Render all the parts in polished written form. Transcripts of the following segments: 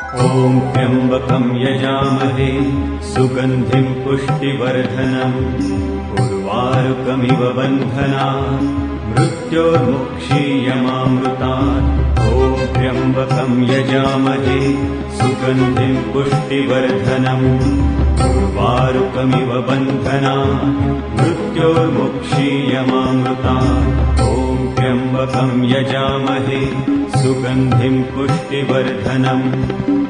ॐ त्र्यम्बकं यजामहे सुगन्धिं पुष्टिवर्धनम् उर्वारुकमिव बन्धनात् मृत्योर्मुक्षीयमामृतात्। ॐ त्र्यम्बकं यजामहे सुगन्धिं पुष्टिवर्धनम् उर्वारुकमिव बन्धनात् मृत्योर्मुक्षीयमामृतात्। ॐ त्र्यम्बकं यजामहे सुगन्धिं पुष्टिवर्धनम्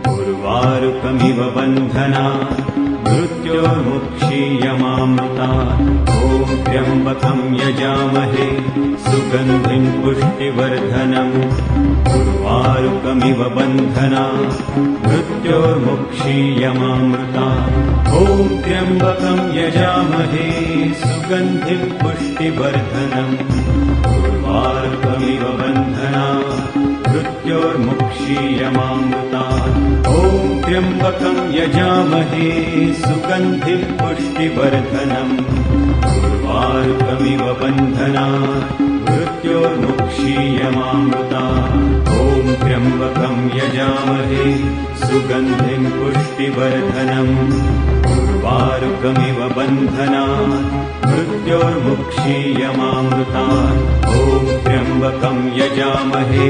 उर्वारुकमिव बन्धनात् मृत्योर्मुक्षीयमामृतात्। ॐ त्र्यम्बकं यजामहे सुगन्धिं पुष्टिवर्धनम् उर्वारुकमिव बन्धनात् मृत्योर्मुक्षीयमामृतात्। ॐ त्र्यम्बकं यजामहे सुगन्धिं पुष्टिवर्धनम् उर्वारुकमिव बन्धनात् मृत्योर्मुक्षीयमामृतात्। ॐ त्र्यम्बकं यजामहे सुगन्धिं पुष्टिवर्धनम् उर्वारुकमिव बन्धनात् मृत्योर्मुक्षीयमामृतात्। ॐ त्र्यम्बकं यजामहे सुगन्धिं पुष्टिवर्धनम् उर्वारुकमिव बन्धनात् मृत्योर्मुक्षीयमामृतात्। ॐ त्र्यम्बकं यजामहे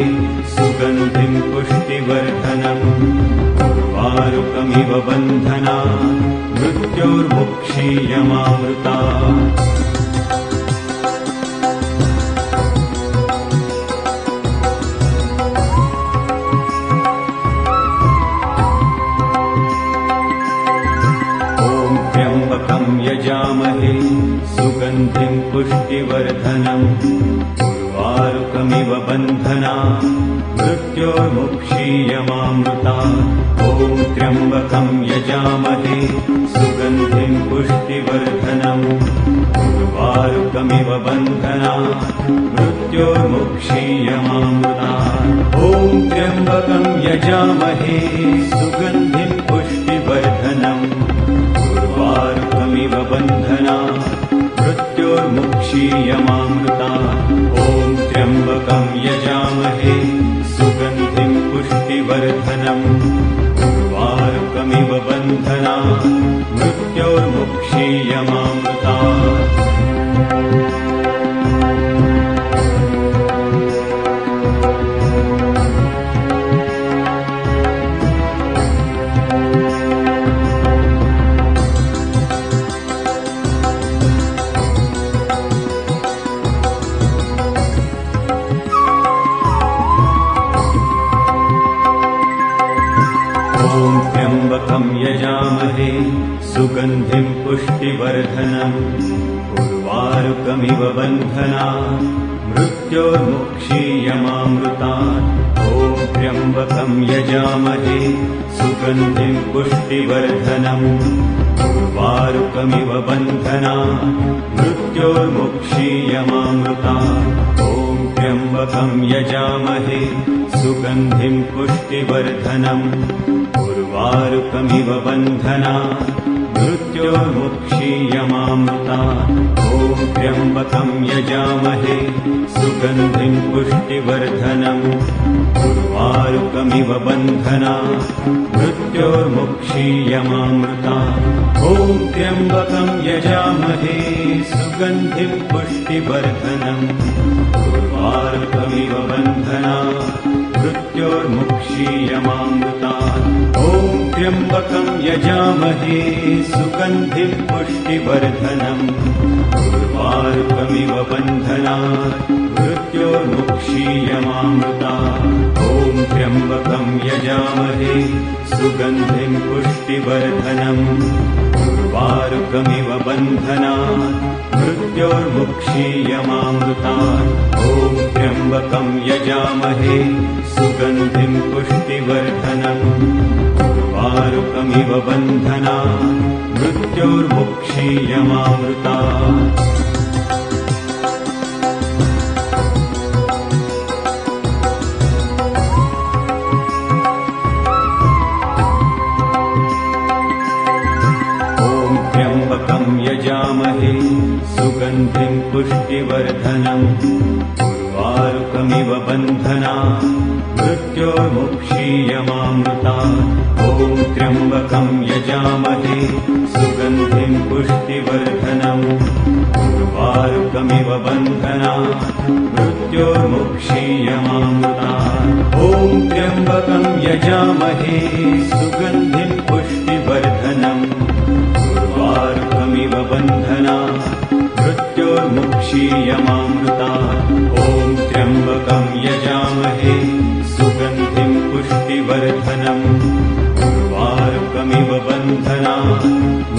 सुगन्धिं पुष्टिवर्धनम् उर्वारुकमिव बन्धनात् मृत्योर्मुक्षीयमामृतात्। यजामहे सुगन्धिं पुष्टिवर्धनम् उर्वारुकमिव बन्धनात् मृत्योर्मुक्षीयमामृतात्। ॐ त्र्यम्बकं यजामहे सुगन्धिं पुष्टिवर्धनम् उर्वारुकमिव बन्धनात् मृत्योर्मुक्षीयमामृतात्। ॐ त्र्यम्बकं यजामहे सुगन्धिं पुष्टिवर्धनम् उर्वारुकमिव बन्धनात् मृत्योर्मुक्षीयमामृतात्। ॐ त्र्यम्बकं यजामहे सुगन्धिं पुष्टिवर्धनम् उर्वारुकमिव बन्धनात् मृत्योर्मुक्षीयमामृतात्। ॐ त्र्यम्बकं यजामहे सुगन्धिं पुष्टिवर्धनम् उर्वारुकमिव बन्धनात् मृत्योर्मुक्षीयमामृतात्। ॐ त्र्यम्बकं यजामहे सुगन्धिं पुष्टिवर्धनम् उर्वारुकमिव बन्धनात् मृत्योर्मुक्षीयमामृतात्। ॐ त्र्यम्बकं यजामहे सुगन्धिं पुष्टिवर्धनम् उर्वारुकमिव बन्धनात् मृत्योर्मुक्षीयमामृतात्। ॐ त्र्यम्बकं यजामहे सुगन्धिं पुष्टिवर्धनम् उर्वारुकमिव बन्धनात् मृत्योर्मुक्षीयमामृतात्। ॐ त्र्यम्बकं यजामहे सुगन्धिं पुष्टिवर्धनम् उर्वारुकमिव बन्धनात् मृत्योर्मुक्षीयमामृतात्। ॐ त्र्यम्बकं यजामहे सुगन्धिं पुष्टिवर्धनम् उर्वारुकमिव बन्धनात् मृत्योर्मुक्षीयमामृतात्। ॐ त्र्यम्बकं यजामहे सुगन्धिं पुष्टिवर्धनम् उर्वारुकमिव बन्धनात् मृत्योर्मुक्षीयमामृतात्। ॐ त्र्यम्बकं यजामहे सुगन्धिं पुष्टिवर्धनम् उर्वारुकमिव बन्धनात् मृत्योर्मुक्षीयमामृतात्। यजामहे सुगन्धिं पुष्टिवर्धनम् उर्वारुकमिव बन्धनात् मृत्योर्मुक्षीयमामृतात् ॐ त्र्यम्बकं यजामहे सुगन्धिं पुष्टिवर्धनम् उर्वारुकमिव बन्धनात् मृत्योर्मुक्षीयमामृतात् ॐ त्र्यम्बकं यजामहे सुगन्धिं पुष्टिवर्धनम् उर्वारुकमिव बन्धनात् मृत्योर्मुक्षीयमामृतात् ॐ त्र्यम्बकं यजामहे सुगन्धिं पुष्टिवर्धनम् उर्वारुकमिव बन्धनात्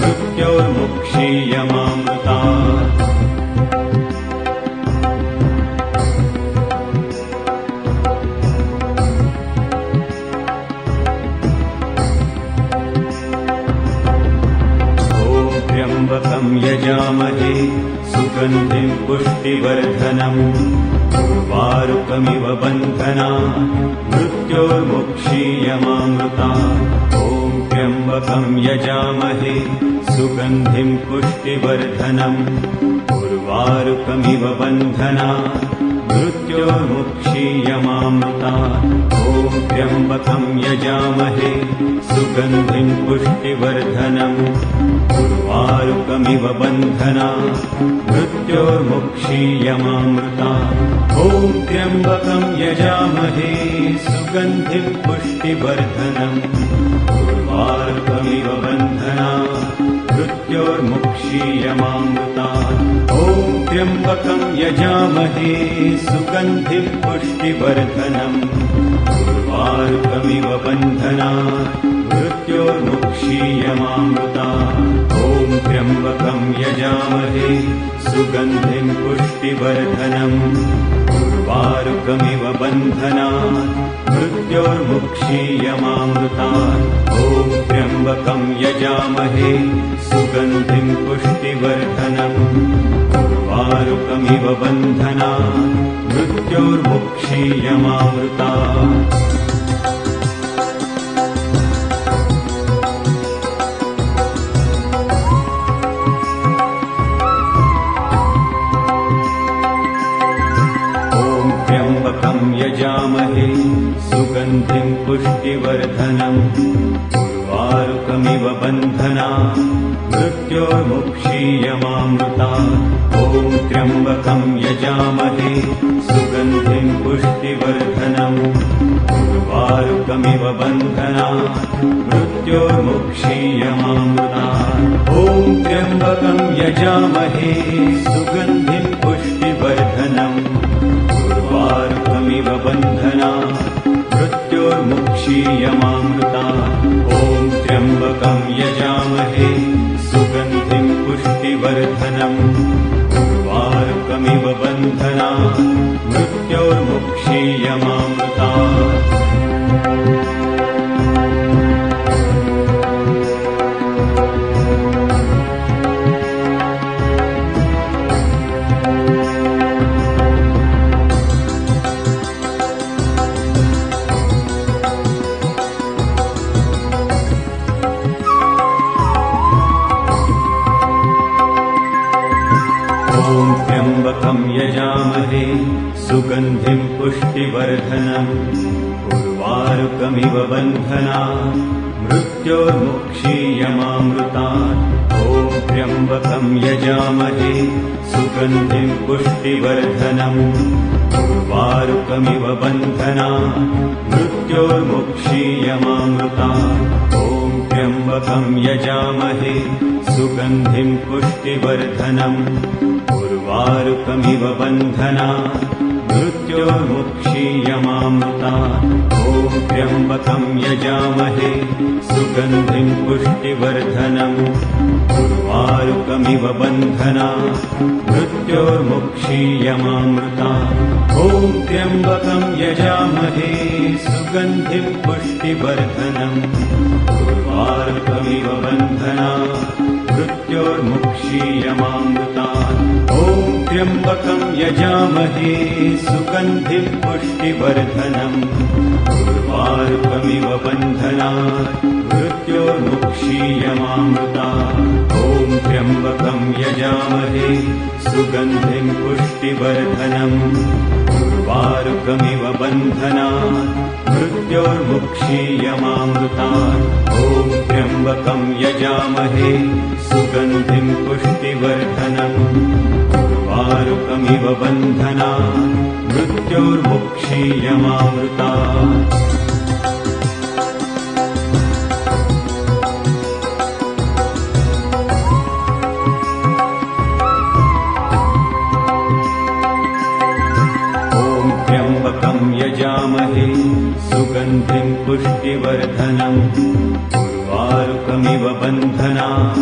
मृत्योर्मुक्षीयमामृतात् त्र्यम्बकं यजामहे सुगन्धिं पुष्टिवर्धनम् उर्वारुकमिव बन्धनात् मृत्योर्मुक्षीयमामृतात् ॐ त्र्यम्बकं यजामहे सुगन्धिं पुष्टिवर्धनम् उर्वारुकमिव बन्धनात् मृत्योर्मुक्षीयमामृतात् ॐ त्र्यम्बकं यजामहे सुगन्धिं पुष्टिवर्धनम् उर्वारुकमिव बन्धनात् मृत्योर्मुक्षीयमामृतात् ॐ त्र्यम्बकं यजामहे सुगन्धिं पुष्टिवर्धनम् उर्वारुकमिव बन्धनात् मृत्योर्मुक्षीयमामृतात् ॐ त्र्यम्बकं यजामहे सुगन्धिं पुष्टिवर्धनम् उर्वारुकमिव बन्धनात् मृत्योर्मुक्षीयमामृतात् ॐ त्र्यम्बकं यजामहे सुगन्धिं पुष्टिवर्धनम् उर्वारुकमिव बन्धनात् मृत्योर्मुक्षीयमामृतात् ॐ त्र्यम्बकं यजामहे सुगन्धिं पुष्टिवर्धनम् उर्वारुकमिव बन्धनात् मृत्योर्मुक्षीयमामृतात् यजामहे सुगन्धिं पुष्टिवर्धनम् उर्वारुकमिव बन्धनात् मृत्योर्मुक्षीयमामृतात् ॐ त्र्यम्बकं यजामहे सुगन्धिं पुष्टिवर्धनम् उर्वारुकमिव बन्धनात् मृत्योर्मुक्षीयमामृतात् ॐ त्र्यम्बकं यजामहे सुगन्धिं पुष्टिवर्धनम् उर्वारुकमिव बन्धनात् मृत्योर्मुक्षीयमामृतात् ॐ त्र्यम्बकं यजामहे सुगन्धिं पुष्टिवर्धनम् उर्वारुकमिव बन्धनात् मृत्योर्मुक्षीयमामृतात् त्र्यम्बकं यजामहे सुगन्धिं पुष्टिवर्धनम् उर्वारुकमिव बन्धनात् मृत्योर्मुक्षीयमामृतात् ॐ त्र्यम्बकं यजामहे सुगन्धिं पुष्टिवर्धनम् उर्वारुकमिव बन्धनात् मृत्योर्मुक्षीयमामृतात् ॐ त्र्यम्बकं यजामहे सुगन्धिं पुष्टिवर्धनम् उर्वारुकमिव बन्धनात् मृत्योर्मुक्षीयमामृतात् ॐ त्र्यम्बकं यजामहे सुगन्धिं पुष्टिवर्धनम् उर्वारुकमिव बन्धनात् मृत्योर्मुक्षीयमामृतात् ॐ त्र्यम्बकं यजामहे सुगन्धिं पुष्टिवर्धनम् उर्वारुकमिव बन्धनात् मृत्योर्मुक्षीयमामृतात् ॐ त्र्यम्बकं यजामहे सुगन्धिं पुष्टिवर्धनम् उर्वारुकमिव बन्धनात् मृत्योर्मुक्षीयमामृतात् ॐ त्र्यम्बकं यजामहे सुगन्धिं पुष्टिवर्धनम् उर्वारुकमिव उर्वारुकमिव बन्धनात् मृत्योर्मुक्षीयमामृतात् ॐ त्र्यम्बकं यजामहे सुगन्धिं पुष्टिवर्धनम् उर्वारुकमिव बन्धनात् मृत्योर्मुक्षीयमामृतात् यजामहे सुगन्धिं पुष्टिवर्धनम् उर्वारुकमिव बन्धनात्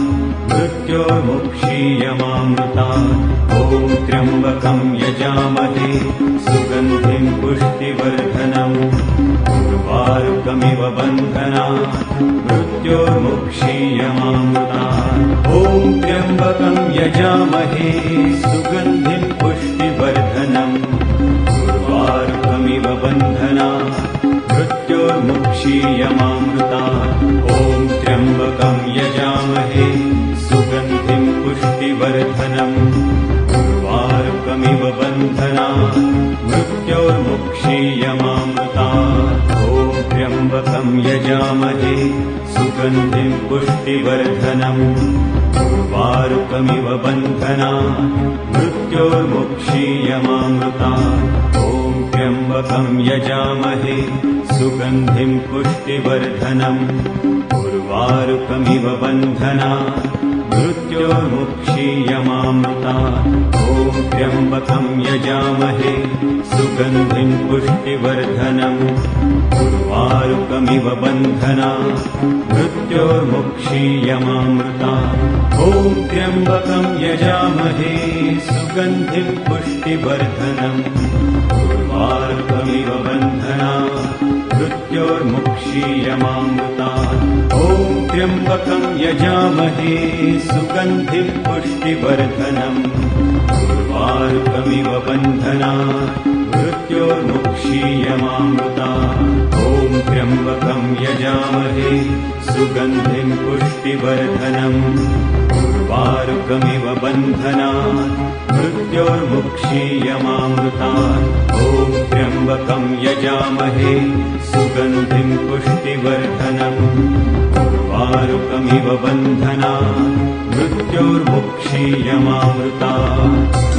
मृत्योर्मुक्षीयमामृतात् ॐ त्र्यम्बकं यजामहे सुगन्धिं पुष्टिवर्धनम् उर्वारुकमिव बन्धनात् मृत्योर्मुक्षीयमामृतात् ॐ त्र्यम्बकं यजामहे सुगन्धिं पुष्टिवर्धनम् उर्वारुकमिव बन्धनात् मृत्योर्मुक्षीयमामृतात् ॐ त्र्यम्बकं यजामहे सुगन्धिं पुष्टिवर्धनम् उर्वारुकमिव बन्धनात् मृत्योर्मुक्षीयमामृतात् ॐ त्र्यम्बकं यजामहे सुगन्धिं पुष्टिवर्धनम् उर्वारुकमिव बन्धनात् मृत्योर्मुक्षीयमामृतात् ॐ त्र्यम्बकं यजामहे सुगन्धिं पुष्टिवर्धनम् उर्वारुकमिव बन्धनात् मृत्योर्मुक्षीयमामृतात् ॐ त्र्यम्बकं यजामहे सुगन्धिं पुष्टिवर्धनम् उर्वारुकमिव बन्धनात् मृत्योर्मुक्षीयमामृतात् ॐ त्र्यम्बकं यजामहे सुगन्धिं पुष्टिवर्धनम् उर्वारुकमिव बन्धनात् मृत्योर्मुक्षीयमामृतात् ॐ त्र्यम्बकं यजामहे सुगन्धिं पुष्टिवर्धनम् उर्वारुकमिव बन्धनात् मृत्योर्मुक्षीयमामृतात् ॐ त्र्यम्बकं यजामहे सुगन्धिं पुष्टिवर्धनम् उर्वारुकमिव बन्धनात् मृत्योर्मुक्षीयमामृतात् ॐ त्र्यम्बकं यजामहे सुगन्धिं पुष्टिवर्धनम् उर्वारुकमिव बन्धनात् मृत्योर्मुक्षीयमामृतात्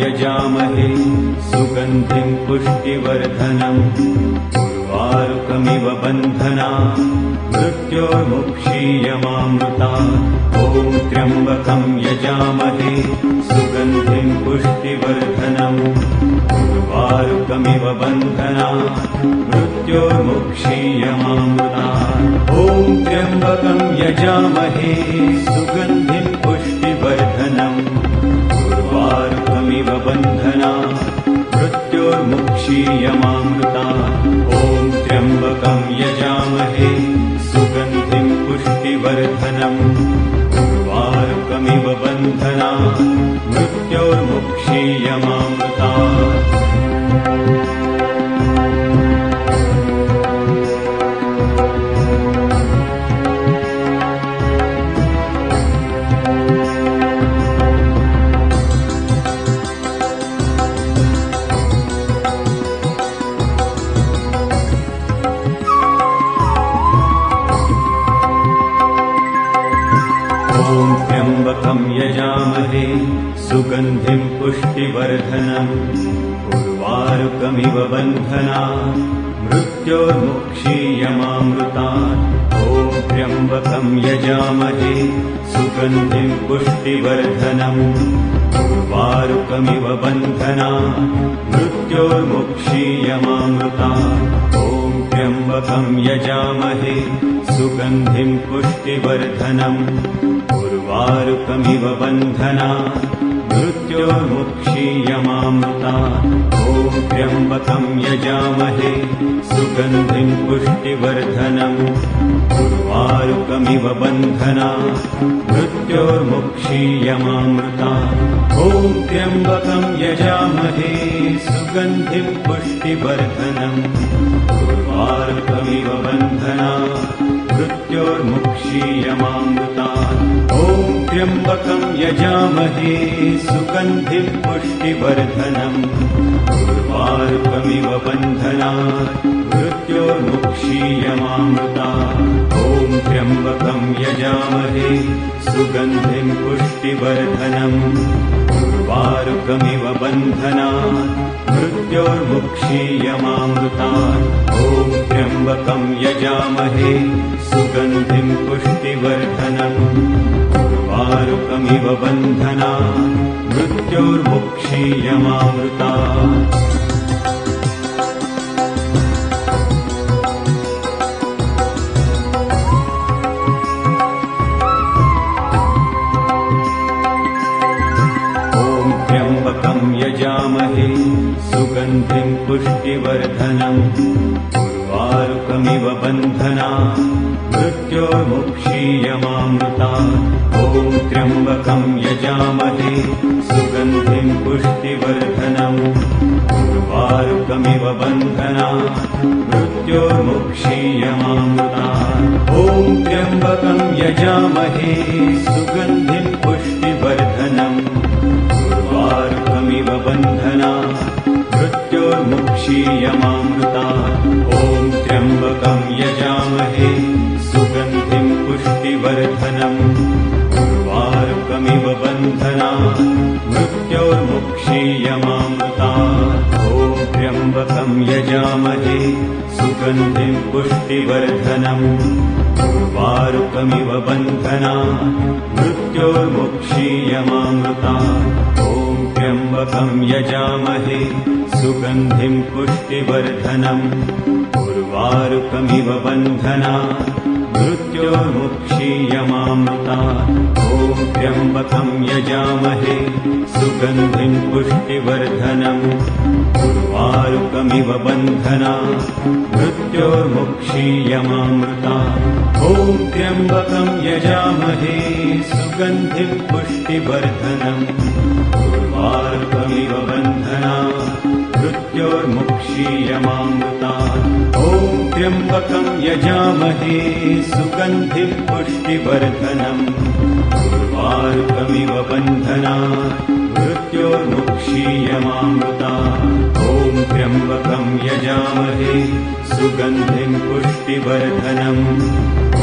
यजामहे सुगन्धिं पुष्टिवर्धनम् उर्वारुकमिव बन्धनात् मृत्योर्मुक्षीयमामृतात् ॐ त्र्यम्बकं यजामहे सुगन्धिं पुष्टिवर्धनम् उर्वारुकमिव बन्धनात् मृत्योर्मुक्षीयमामृतात् ॐ त्र्यम्बकं यजामहे सुगन्धिं पुष्टिवर्धनम् उर्वारुकमिव बन्धनात् मृत्योर्मुक्षीयमामृतात् ॐ त्र्यम्बकं यजामहे सुगन्धिं पुष्टिवर्धनम् उर्वारुकमिव बन्धनात् मृत्योर्मुक्षीयमामृतात् यजामहे सुगन्धिं पुष्टिवर्धनम् उर्वारुकमिव बन्धनात् मृत्योर्मुक्षीयमामृतात् ॐ त्र्यम्बकं यजामहे सुगन्धिं पुष्टिवर्धनम् उर्वारुकमिव बन्धनात् मृत्योर्मुक्षीयमामृतात् ॐ त्र्यम्बकं यजामहे सुगन्धिं पुष्टिवर्धनम् उर्वारुकमिव बन्धनात् मृत्योर्मुक्षीयमामृतात् ॐ त्र्यम्बकं यजामहे सुगन्धिं पुष्टिवर्धनम् उर्वारुकमिव बन्धनात् मृत्योर्मुक्षीयमामृतात् ॐ त्र्यम्बकं यजामहे सुगन्धिं पुष्टिवर्धनम् उर्वारुकमिव बन्धनात् मृत्योर्मुक्षीयमामृतात्। ॐ त्र्यम्बकं यजामहे सुगन्धिं पुष्टिवर्धनम् उर्वारुकमिव बन्धनात् मृत्योर्मुक्षीयमामृतात्। ॐ त्र्यम्बकं यजामहे सुगन्धिं पुष्टिवर्धनम् उर्वारुकमिव बन्धनात् मृत्योर्मुक्षीयमामृतात्। ॐ त्र्यम्बकं यजामहे सुगन्धिं पुष्टिवर्धनम् उर्वारुकमिव बन्धनात् मृत्योर्मुक्षीयमामृतात्। यजामहे सुगन्धिं पुष्टिवर्धनम् उर्वारुकमिव बन्धनात् मृत्योर्मुक्षीयमामृतात्। ॐ त्र्यम्बकं यजामहे सुगन्धिं पुष्टिवर्धनम् उर्वारुकमिव बन्धनात् मृत्योर्मुक्षीयमामृतात्। ॐ त्र्यम्बकं यजामहे सुगन्धिं पुष्टिवर्धनम् उर्वारुकमिव बन्धनात् मृत्योर्मुक्षीयमामृतात्। ॐ त्र्यम्बकं यजामहे सुगन्धिं पुष्टिवर्धनम् उर्वारुकमिव बन्धनात् मृत्योर्मुक्षीयमामृतात्। ॐ त्र्यम्बकं यजामहे सुगन्धिं पुष्टिवर्धनम् उर्वारुकमिव बन्धनात् मृत्योर्मुक्षीयमामृतात्। ॐ त्र्यम्बकं यजामहे सुगन्धिं पुष्टिवर्धनम् उर्वारुकमिव बन्धनात् मृत्योर्मुक्षीयमामृतात्। ॐ त्र्यम्बकं यजामहे सुगन्धिं पुष्टिवर्धनम् उर्वारुकमिव बन्धनात् मृत्योर्मुक्षीयमामृतात्। ॐ त्र्यम्बकं यजामहे सुगन्धिं पुष्टिवर्धनम् उर्वारुकमिव बन्धनात् मृत्योर्मुक्षीयमामृतात्। ॐ त्र्यम्बकं यजामहे सुगन्धिं पुष्टिवर्धनम् उर्वारुकमिव बन्धनात् मृत्योर्मुक्षीयमामृतात्। ॐ त्र्यम्बकं यजामहे सुगन्धिं पुष्टिवर्धनम्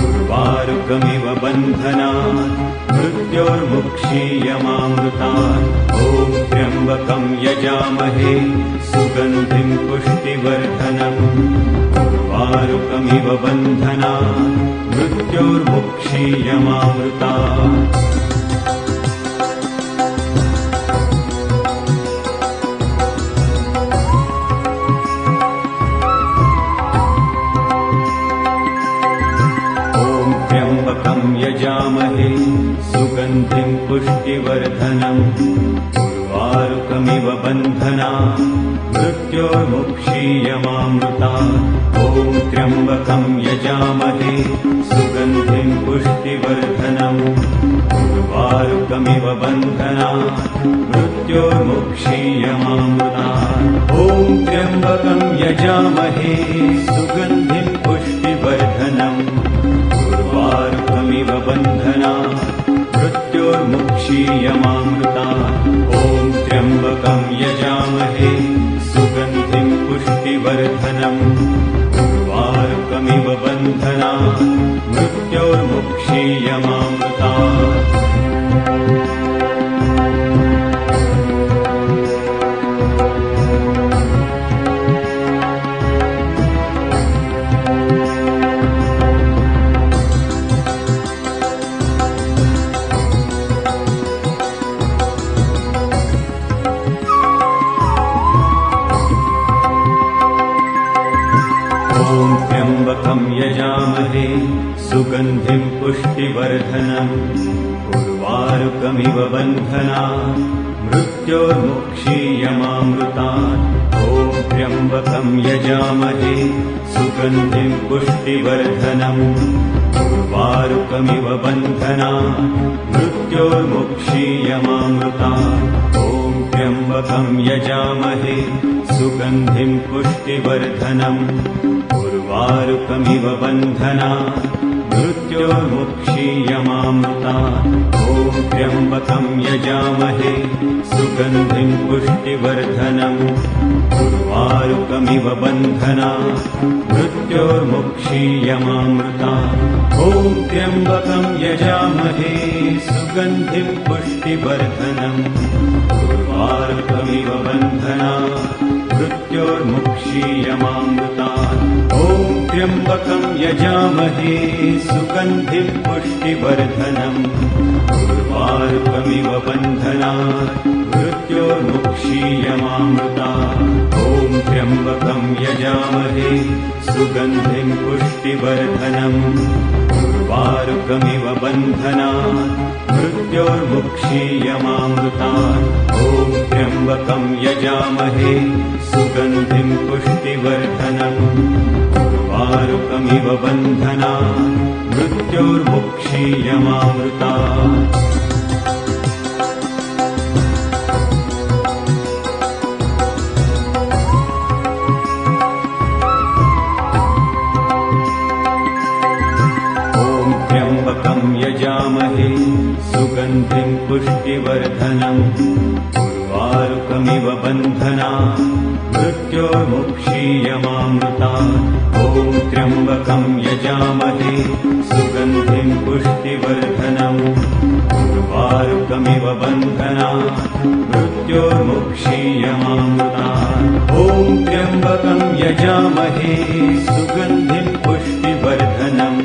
उर्वारुकमिव बन्धनात् मृत्योर्मुक्षीयमामृतात्। ॐ त्र्यम्बकं यजामहे सुगन्धिं पुष्टिवर्धनम् उर्वारुकमिव बन्धनात् मृत्योर्मुक्षीयमामृतात्। यजामहे सुगन्धिं पुष्टिवर्धनम् उर्वारुकमिव बन्धनात् मृत्योर्मुक्षीयमामृतात्। ॐ त्र्यम्बकं यजामहे सुगन्धिं पुष्टिवर्धनम् उर्वारुकमिव बन्धनात् मृत्योर्मुक्षीयमामृतात्। ॐ त्र्यम्बकं यजामहे सुगन्धिं पुष्टिवर्धनम् उर्वारुकमिव बन्धनात् मृत्योर्मुक्षीयमामृतात्। ॐ त्र्यम्बकं यजामहे सुगन्धिं पुष्टिवर्धनम् उर्वारुकमिव बन्धनात् मृत्योर्मुक्षीयमामृतात्। त्र्यम्बकं यजामहे सुगन्धिं पुष्टिवर्धनम् उर्वारुकमिव बन्धनात् मृत्योर्मुक्षीयमामृतात्। ॐ त्र्यम्बकं यजामहे सुगन्धिं पुष्टिवर्धनम् उर्वारुकमिव बन्धनात् मृत्योर्मुक्षीयमामृतात्। ॐ त्र्यम्बकं यजामहे सुगन्धिं पुष्टिवर्धनम् उर्वारुकमिव बन्धनात् मृत्योर्मुक्षीयमामृतात् ॐ त्र्यम्बकं यजामहे सुगन्धिं पुष्टिवर्धनम् उर्वारुकमिव बन्धनात् मृत्योर्मुक्षीयमामृतात् ॐ त्र्यम्बकं यजामहे सुगन्धिं पुष्टिवर्धनम् उर्वारुकमिव बन्धनात् मृत्योर्मुक्षीयमामृतात् ॐ त्र्यम्बकं यजामहे सुगन्धिं पुष्टिवर्धनम् उर्वारुकमिव बन्धनात् मृत्योर्मुक्षीयमामृतात् ॐ त्र्यम्बकं यजामहे सुगन्धिं पुष्टिवर्धनम् उर्वारुकमिव बन्धनात् मृत्योर्मुक्षीयमामृतात् ॐ त्र्यम्बकं यजामहे सुगन्धिं पुष्टिवर्धनम् उर्वारुकमिव बन्धनात् मृत्योर्मुक्षीयमामृतात् यजामहे सुगन्धिं पुष्टिवर्धनम् उर्वारुकमिव बन्धनात् मृत्योर्मुक्षीयमामृतात् ॐ त्र्यम्बकं यजामहे सुगन्धिं पुष्टिवर्धनम् उर्वारुकमिव बन्धनात् मृत्योर्मुक्षीयमामृतात् ॐ त्र्यम्बकं यजामहे सुगन्धिं पुष्टिवर्धनम्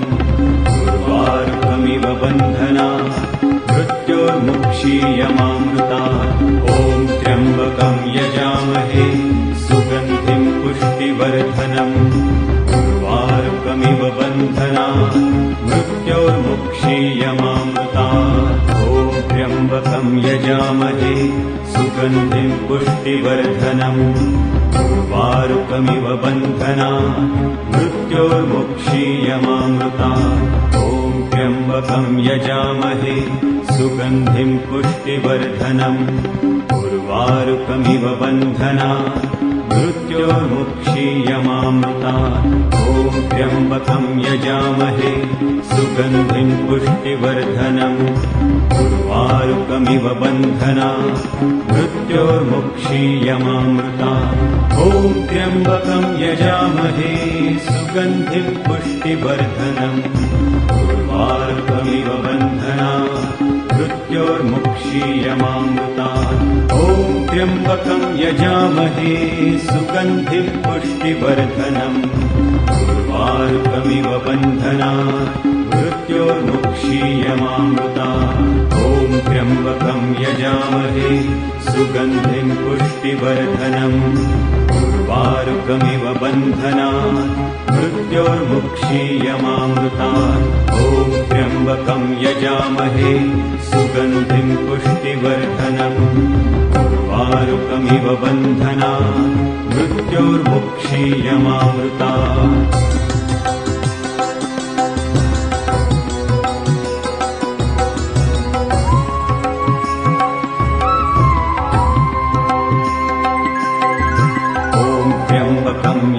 उर्वारुकमिव बन्धनात् मृत्योर्मुक्षीयमामृतात् ॐ त्र्यम्बकं यजामहे सुगन्धिं पुष्टिवर्धनम् उर्वारुकमिव बन्धनात् मृत्योर्मुक्षीयमामृतात् ॐ त्र्यम्बकं यजामहे सुगन्धिं पुष्टिवर्धनम् उर्वारुकमिव बन्धनात् मृत्योर्मुक्षीयमामृतात् ॐ त्र्यम्बकं यजामहे सुगन्धिं पुष्टिवर्धनम् उर्वारुकमिव बन्धनात् मृत्योर्मुक्षीयमामृतात् ॐ त्र्यम्बकं यजामहे सुगन्धिं पुष्टिवर्धनम् उर्वारुकमिव बन्धनात् मृत्योर्मुक्षीयमामृतात् ॐ त्र्यम्बकं यजामहे सुगन्धिं पुष्टिवर्धनम् उर्वारुकमिव बन्धनात् मृत्योर्मुक्षीयमामृतात् ॐ त्र्यम्बकं यजामहे सुगन्धिं पुष्टिवर्धनम् उर्वारुकमिव बन्धनात् मृत्योर्मुक्षीयमामृतात् ॐ त्र्यम्बकं यजामहे सुगन्धिं पुष्टिवर्धनम् उर्वारुकमिव बन्धनात् मृत्योर्मुक्षीयमामृतात् ॐ त्र्यम्बकं यजामहे सुगन्धिं पुष्टिवर्धनम् उर्वारुकमिव बन्धनात् मृत्योर्मुक्षीयमामृतात्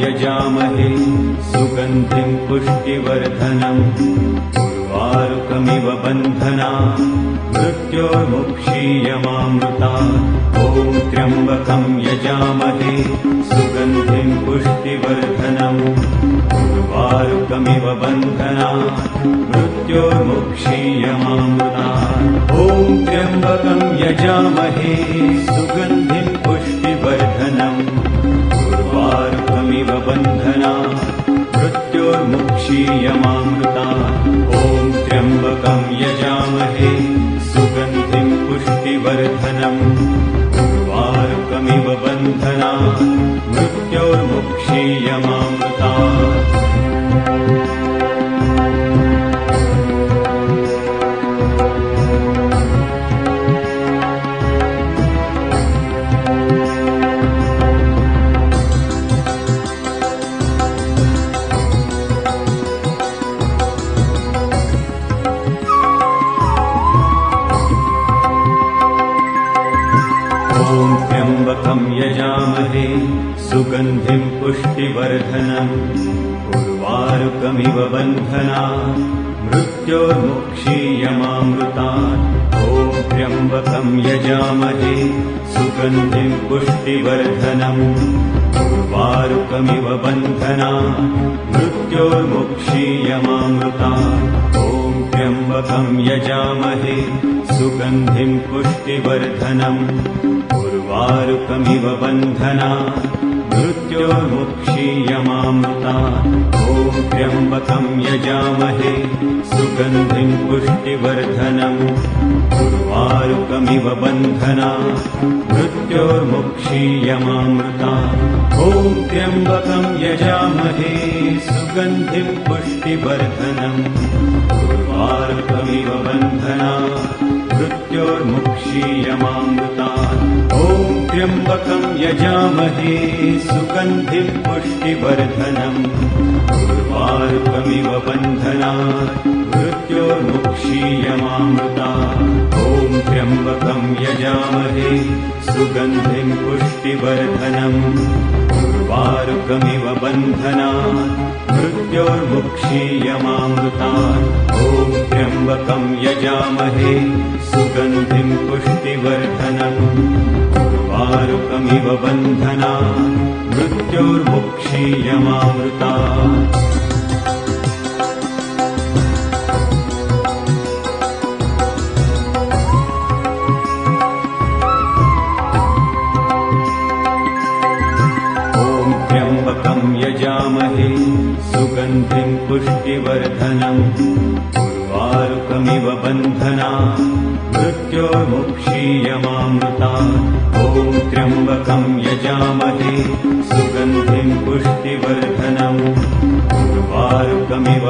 यजामहे सुगन्धिं पुष्टिवर्धनम् उर्वारुकमिव बन्धनात् मृत्योर्मुक्षीयमामृतात् ॐ त्र्यम्बकं यजामहे सुगन्धिं पुष्टिवर्धनम् उर्वारुकमिव बन्धनात् मृत्योर्मुक्षीयमामृतात् ॐ त्र्यम्बकं यजामहे सुगन्धिं पुष्टिवर्धनम् उर्वारुकमिव बन्धनात् मृत्योर्मुक्षीयमामृतात् ॐ त्र्यम्बकं यजामहे सुगन्धिं पुष्टिवर्धनम् उर्वारुकमिव बन्धनात् मृत्योर्मुक्षीयमामृतात् यजामहे सुगन्धिं पुष्टिवर्धनम् उर्वारुकमिव बन्धनात् मृत्योर्मुक्षीयमामृतात् ॐ त्र्यम्बकं यजामहे सुगन्धिं पुष्टिवर्धनम् उर्वारुकमिव बन्धनात् मृत्योर्मुक्षीयमामृतात् ॐ त्र्यम्बकं यजामहे सुगन्धिं पुष्टिवर्धनम् उर्वारुकमिव बन्धनात् मृत्योर्मुक्षीयमामृतात् ॐ त्र्यम्बकं यजामहे सुगन्धिं पुष्टिवर्धनम् उर्वारुकमिव बन्धनात् मृत्योर्मुक्षीयमामृतात् ॐ त्र्यम्बकं यजामहे सुगन्धिं पुष्टिवर्धनम् उर्वारुकमिव बन्धनात् मृत्योर्मुक्षीयमामृतात् ॐ त्र्यम्बकं यजामहे सुगन्धिं पुष्टिवर्धनम् उर्वारुकमिव बन्धनात् मृत्योर्मुक्षीयमामृतात् ॐ त्र्यम्बकं यजामहे सुगन्धिं पुष्टिवर्धनम् उर्वारुकमिव बन्धनात् मृत्योर्मुक्षीयमामृतात् ॐ त्र्यम्बकं यजामहे सुगन्धिं पुष्टिवर्धनम् उर्वारुकमिव बन्धनात् मृत्योर्मुक्षीयमामृतात् यजामहे सुगन्धिं पुष्टिवर्धनम् उर्वारुकमिव बन्धनात् मृत्योर्मुक्षीयमामृतात् ॐ त्र्यम्बकं यजामहे सुगन्धिं पुष्टिवर्धनम् उर्वारुकमिव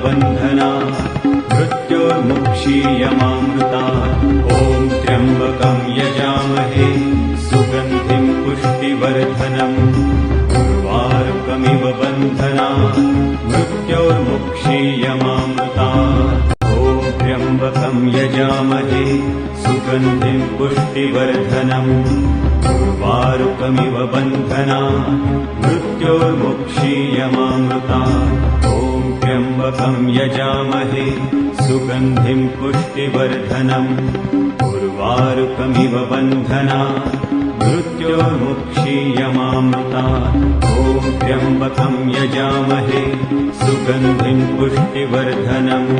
बन्धनात् मृत्योर्मुक्षीयमामृतात् ॐ त्र्यम्बकं यजामहे सुगन्धिं पुष्टिवर्धनम् उर्वारुकमिव बन्धनात् मृत्योर्मुक्षीयमामृतात् ॐ त्र्यम्बकं यजामहे सुगन्धिं पुष्टिवर्धनम् उर्वारुकमिव बन्धनात् मृत्योर्मुक्षीयमामृतात् ॐ त्र्यम्बकं यजामहे सुगन्धिं पुष्टिवर्धनम् उर्वारुकमिव बन्धनात् मृत्योर्मुक्षीयमामृतात् ॐ त्र्यम्बकं यजामहे सुगन्धिं पुष्टिवर्धनम्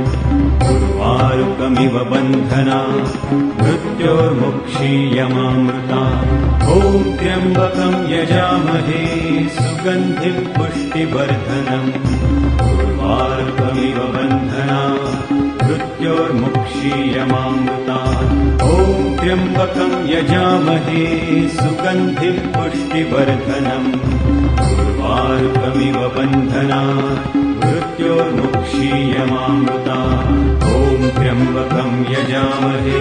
उर्वारुकमिव बन्धनात् मृत्योर्मुक्षीयमामृतात् ॐ त्र्यम्बकं यजामहे सुगन्धिं पुष्टिवर्धनम् उर्वारुकमिव बन्धनात् मृत्योर्मुक्षीयमामृतात् ॐ त्र्यम्बकं यजामहे सुगन्धिं पुष्टिवर्धनम् उर्वारुकमिव बन्धनात् मृत्योर्मुक्षीयमामृतात् ॐ त्र्यम्बकं यजामहे सुगन्धिं पुष्टिवर्धनम् उर्वारुकमिव बन्धनात् मृत्योर्मुक्षीयमामृतात् ॐ त्र्यम्बकं यजामहे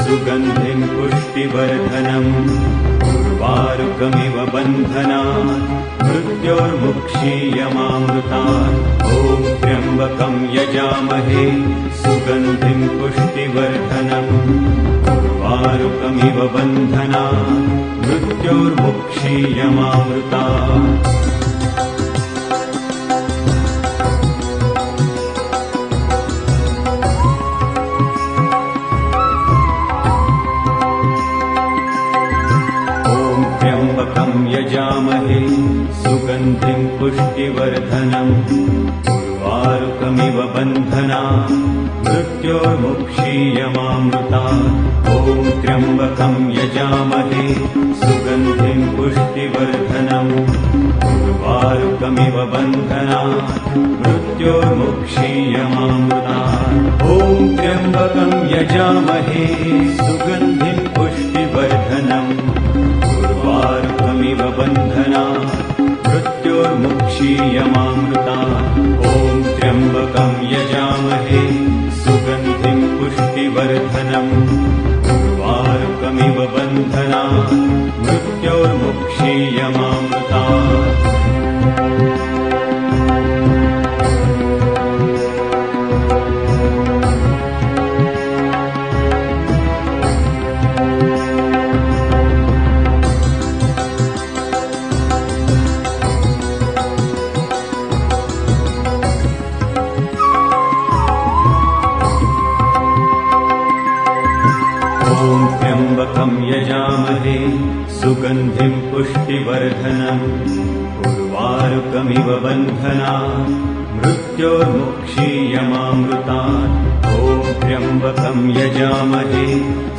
सुगन्धिं पुष्टिवर्धनम् उर्वारुकमिव बन्धनात् मृत्योर्मुक्षीयमामृतात् ॐ त्र्यम्बकं यजामहे सुगन्धिं पुष्टिवर्धनम् उर्वारुकमिव बन्धनात् मृत्योर्मुक्षीयमामृतात् यजामहे सुगन्धिं पुष्टिवर्धनम् उर्वारुकमिव बन्धनात् मृत्योर्मुक्षीयमामृतात् ॐ त्र्यम्बकं यजामहे सुगन्धिं पुष्टिवर्धनम् उर्वारुकमिव बन्धनात् मृत्योर्मुक्षीयमामृतात् ॐ त्र्यम्बकं यजामहे सुगन्धिं पुष्टिवर्धनम् उर्वारुकमिव बन्धनात् मृत्योर्मुक्षीयमामृतात् ॐ त्र्यम्बकं यजामहे सुगन्धिं पुष्टिवर्धनम् उर्वारुकमिव बन्धनात् मृत्योर्मुक्षीयमामृतात् उर्वारुकं यजामहे सुगन्धिं पुष्टिवर्धनम् उर्वारुकमिव बन्धनात् मृत्योर्मुक्षीयमामृतात् ॐ त्र्यम्बकं यजामहे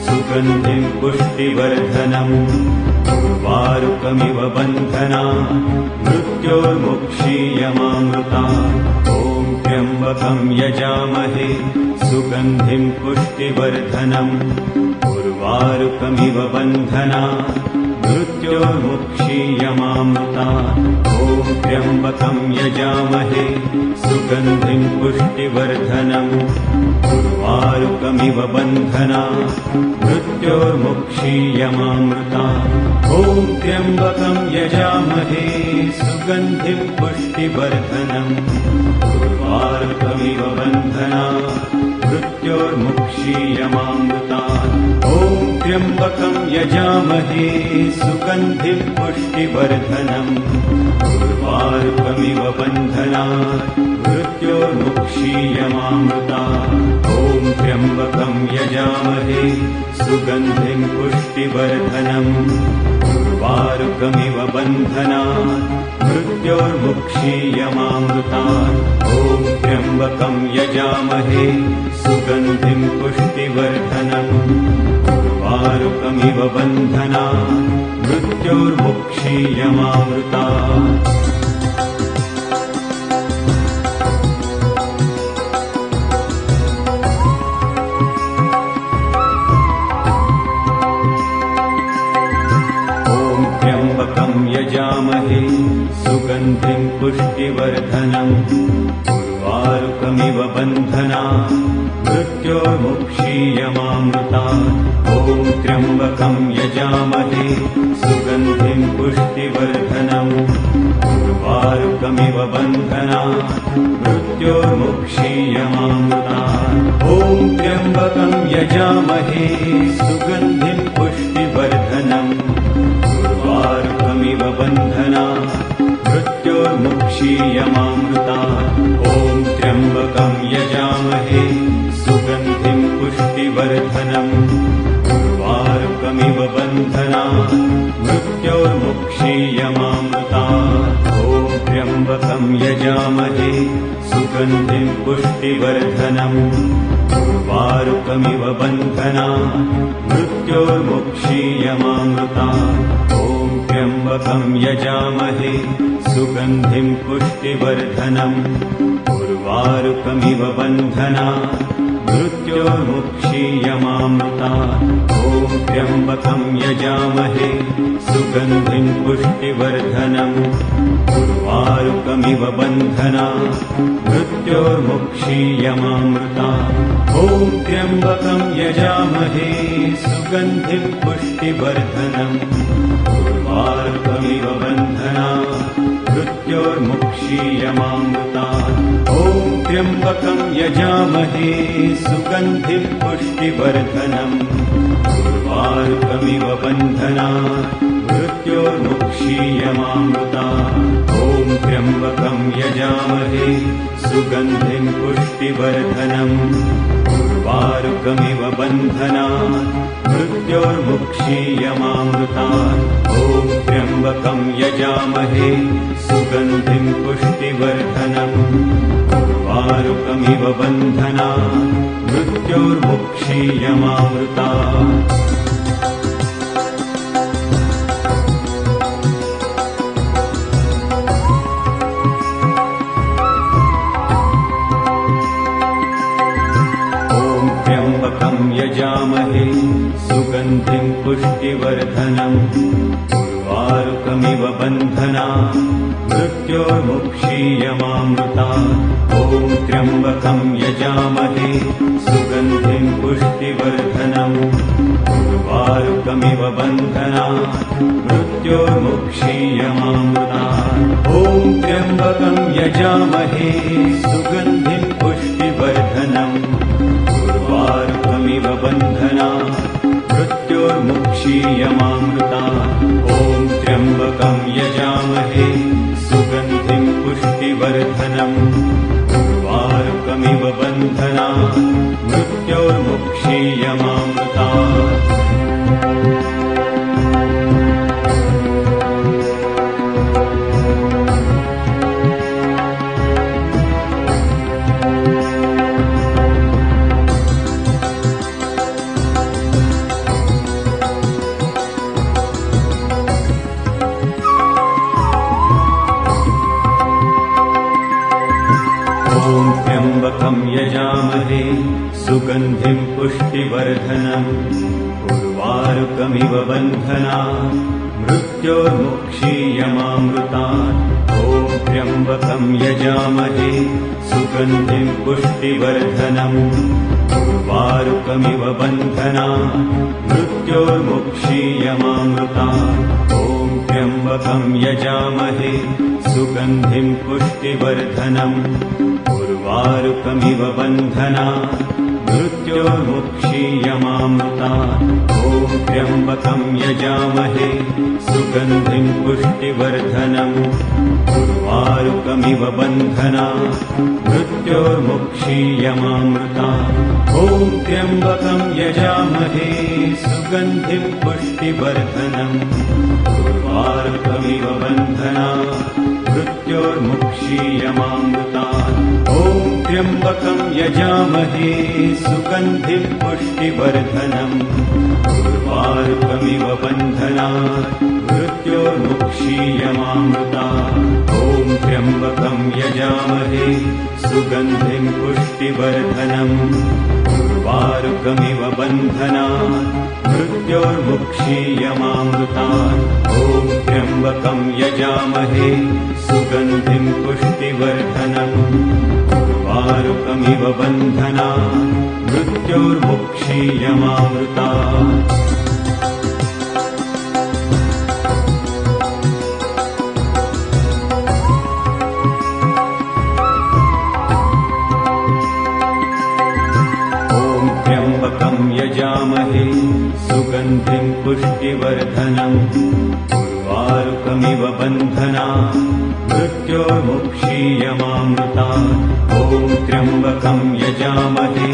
सुगन्धिं पुष्टिवर्धनम् उर्वारुकमिव बन्धनात् मृत्योर्मुक्षीयमामृतात् ॐ त्र्यम्बकं यजामहे सुगन्धिं पुष्टिवर्धनम् उर्वारुकमिव बन्धनात् मृत्योर्मुक्षीयमामृतात् ॐ त्र्यम्बकं यजामहे सुगन्धिं पुष्टिवर्धनम् उर्वारुकमिव बन्धनात् मृत्योर्मुक्षीयमामृतात् ॐ त्र्यम्बकं यजामहे सुगन्धिं पुष्टिवर्धनम् उर्वारुकमिव बन्धनात् मृत्योर्मुक्षीयमामृतात् ॐ त्र्यम्बकं यजामहे सुगन्धिं पुष्टिवर्धनम् उर्वारुकमिव बन्धनात् मृत्योर्मुक्षीयमामृतात् ॐ त्र्यम्बकं यजामहे सुगन्धिं पुष्टिवर्धनम् उर्वारुकमिव बन्धनात् मृत्योर्मुक्षीयमामृतात् ॐ त्र्यम्बकं यजामहे सुगन्धिं पुष्टिवर्धनम् उर्वारुकमिव बन्धनात् मृत्योर्मुक्षीयमामृतात् यजामहे सुगन्धिं पुष्टिवर्धनम् उर्वारुकमिव बन्धनात् मृत्योर्मुक्षीयमामृतात् ॐ त्र्यम्बकं यजामहे सुगन्धिं पुष्टिवर्धनम् उर्वारुकमिव बन्धनात् मृत्योर्मुक्षीयमामृतात् ॐ त्र्यम्बकं यजामहे सुगन्धिं पुष्टिवर्धनम् उर्वारुकमिव बन्धनात् मृत्योर्मुक्षीयमामृतात् ॐ त्र्यम्बकं यजामहे सुगन्धिं पुष्टिवर्धनम् उर्वारुकमिव बन्धनात् मृत्योर्मुक्षीयमामृतात् ॐ त्र्यम्बकं यजामहे सुगन्धिं पुष्टिवर्धनम् उर्वारुकमिव बन्धनात् मृत्योर्मुक्षीयमामृतात् ॐ त्र्यम्बकं यजामहे सुगन्धिं पुष्टिवर्धनम् उर्वारुकमिव बन्धनात् मृत्योर्मुक्षीयमामृतात् ॐ त्र्यम्बकं यजामहे सुगन्धिं पुष्टिवर्धनम् उर्वारुकमिव बन्धनात् मृत्योर्मुक्षीयमामृतात् ॐ त्र्यम्बकं यजामहे सुगन्धिं पुष्टिवर्धनम् उर्वारुकमिव बन्धनात् मृत्योर्मुक्षीयमामृतात् ॐ त्र्यम्बकं यजामहे सुगन्धिं पुष्टिवर्धनम् उर्वारुकमिव बन्धनात् मृत्योर्मुक्षीयमामृतात् ॐ त्र्यम्बकं यजामहे सुगन्धिं पुष्टिवर्धनम् उर्वारुकमिव बन्धनात् मृत्योर्मुक्षीयमामृतात् ॐ त्र्यम्बकं यजामहे सुगन्धिं पुष्टिवर्धनम् उर्वारुकमिव बन्धनात् मृत्योर्मुक्षीयमामृतात् यजामहे सुगन्धिं पुष्टिवर्धनम् उर्वारुकमिव बन्धनात् मृत्योर्मुक्षीयमामृतात् ॐ त्र्यम्बकं यजामहे सुगन्धिं पुष्टिवर्धनम् उर्वारुकमिव बन्धनात् मृत्योर्मुक्षीयमामृतात् ॐ त्र्यम्बकं यजामहे सुगन्धिं पुष्टिवर्धनम् उर्वारुकमिव बन्धनात् मृत्योर्मुक्षीयमामृतात् ॐ त्र्यम्बकं यजामहे सुगन्धिं पुष्टिवर्धनम् उर्वारुकमिव बन्धनात् मृत्योर्मुक्षीयमामृतात् पुष्टिवर्धनम् उर्वारुकमिव बन्धनात् मृत्योर्मुक्षीयमामृतात् ॐ त्र्यम्बकं यजामहे सुगन्धिं पुष्टिवर्धनम् उर्वारुकमिव बन्धनात् मृत्योर्मुक्षीयमामृतात् ॐ त्र्यम्बकं यजामहे सुगन्धिं पुष्टिवर्धनम् उर्वारुकमिव बन्धनात् मृत्योर्मुक्षीयमामृतात् ॐ त्र्यम्बकं यजामहे सुगन्धिं पुष्टिवर्धनम् उर्वारुकमिव बन्धनात् मृत्योर्मुक्षीयमामृतात् ॐ त्र्यम्बकं यजामहे सुगन्धिं पुष्टिवर्धनम् उर्वारुकमिव बन्धनात् मृत्योर्मुक्षीयमामृतात् ॐ त्र्यम्बकं यजामहे सुगन्धिं पुष्टिवर्धनम् उर्वारुकमिव बन्धनात् मृत्योर्मुक्षीयमामृतात् ॐ त्र्यम्बकं यजामहे सुगन्धिं पुष्टिवर्धनम् उर्वारुकमिव बन्धनात् मृत्योर्मुक्षीयमामृतात् ॐ त्र्यम्बकं यजामहे सुगन्धिं पुष्टिवर्धनम् उर्वारुकमिव बन्धनात् मृत्योर्मुक्षीयमामृतात् यजामहे सुगन्धिं पुष्टिवर्धनम् उर्वारुकमिव बन्धनात् मृत्योर्मुक्षीयमामृतात् ॐ त्र्यम्बकं यजामहे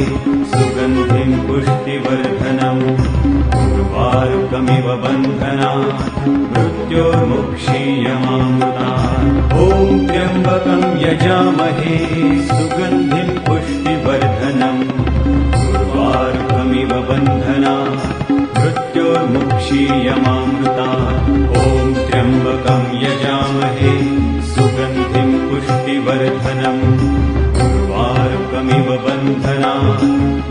सुगन्धिं पुष्टिवर्धनम् उर्वारुकमिव बन्धनात् मृत्योर्मुक्षीयमामृतात् ॐ त्र्यम्बकं यजामहे सुगन्धिं पुष्टिवर्धनम् उर्वारुकमिव बन्धनात्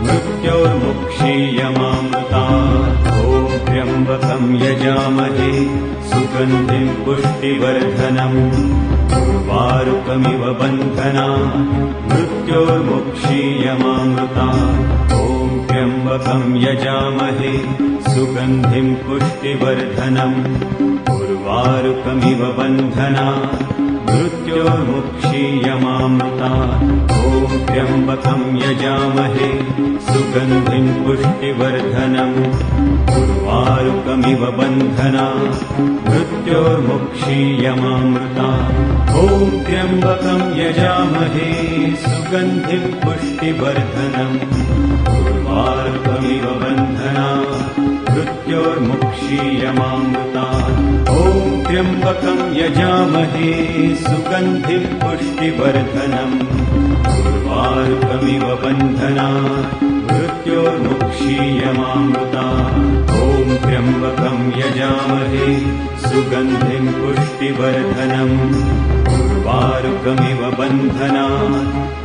मृत्योर्मुक्षीयमामृतात् ॐ त्र्यम्बकं यजामहे सुगन्धिं पुष्टिवर्धनम् उर्वारुकमिव बन्धनात् मृत्योर्मुक्षीयमामृतात् ॐ त्र्यम्बकं यजामहे सुगन्धिं पुष्टिवर्धनम् उर्वारुकमिव बन्धनात् मृत्योर्मुक्षीयमामृतात् ॐ त्र्यम्बकं यजामहे सुगन्धिं पुष्टिवर्धनम् उर्वारुकमिव बन्धनात् मृत्योर्मुक्षीयमामृतात् ॐ त्र्यम्बकं यजामहे सुगन्धिं पुष्टिवर्धनम् उर्वारुकमिव बन्धनात् मृत्योर्मुक्षीयमामृतात् ॐ त्र्यम्बकं यजामहे सुगन्धिं पुष्टिवर्धनम् उर्वारुकमिव बन्धनात् मृत्योर्मुक्षीयमामृतात् ॐ त्र्यम्बकं यजामहे सुगन्धिं पुष्टिवर्धनम् उर्वारुकमिव बन्धनात् मृत्योर्मुक्षीयमामृतात् ॐ त्र्यम्बकं यजामहे सुगन्धिं पुष्टिवर्धनम् उर्वारुकमिव बन्धनात्